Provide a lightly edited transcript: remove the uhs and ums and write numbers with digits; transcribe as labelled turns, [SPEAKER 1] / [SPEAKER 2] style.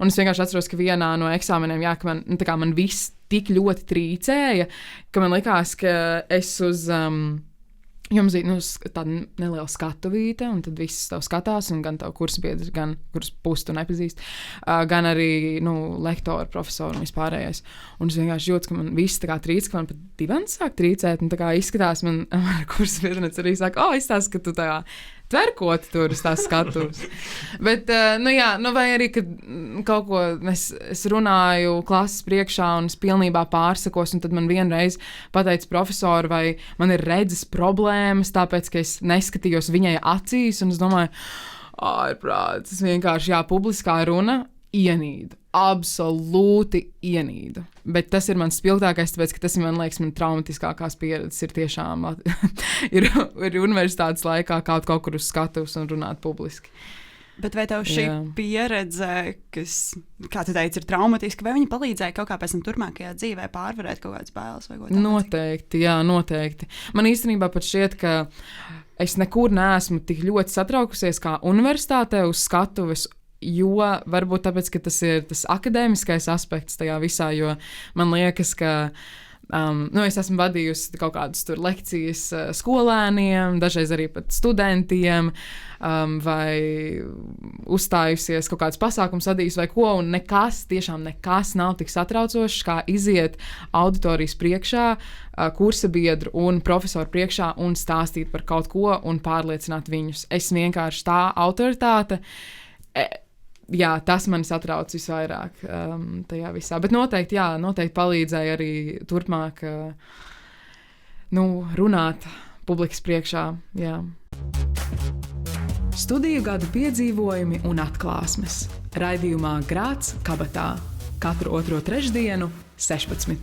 [SPEAKER 1] Un es vienkārši atceros, ka vienā no eksāmeniem, jā, ka man viss tik ļoti trīcēja, ka man likās, ka es uz... Jums ir tāda neliela skatuvīte, un tad viss tev skatās, un gan tev kursbiedrs, gan kurus pusi tu nepazīst, gan arī lektori, profesori un vispārējais. Un es vienkārši jūtu, ka man viss tā kā trīc, ka man pat divans sāk trīcēt, un tā kā izskatās, man kursbiedrniec arī saka, izstāst, ka tu tā kā tverkot tur uz tās skatuves. Bet, vai arī, kad kaut ko es runāju klases priekšā un es pilnībā pārsakos, un tad man vienreiz pateica profesori, vai man ir redzes problēmas, tāpēc, ka es neskatījos viņai acīs, un es domāju, ārprāts, es vienkārši, publiskā runa ienīdu. Absolūti ienīdu. Bet tas ir mans spilgtākais, tāpēc, ka tas ir, man liekas, man traumatiskākās pieredzes ir tiešām ir universitātes laikā kaut kur uz skatuves un runāt publiski.
[SPEAKER 2] Bet vai tev šī pieredze, kas, kā tu teici, ir traumatiska, vai viņa palīdzēja kaut kā pēc tam turpmākajā dzīvē pārvarēt kaut kādas bailes vai ko tādu?
[SPEAKER 1] Noteikti, jā, noteikti. Man īstenībā pat šķiet, ka es nekur neesmu tik ļoti satraukusies kā universitātē uz skatuves, jo varbūt tāpēc, ka tas ir tas akadēmiskais aspekts tajā visā, jo man liekas, ka es esmu vadījusi kaut kādas tur lekcijas skolēniem, dažreiz arī pat studentiem, vai uzstājusies kaut kāds pasākums vadījis vai ko, un tiešām nekas nav tik satraucošs, kā iziet auditorijas priekšā, kursa biedru un profesoru priekšā un stāstīt par kaut ko un pārliecināt viņus. Es vienkārši tā autoritāte... Jā, tas man satrauc visvairāk tajā visā. Bet noteikti palīdzēja arī turpmāk runāt publikas priekšā. Jā. Studiju gadu piedzīvojumi un atklāsmes. Raidījumā Grāts kabatā. Katru otro trešdienu 16.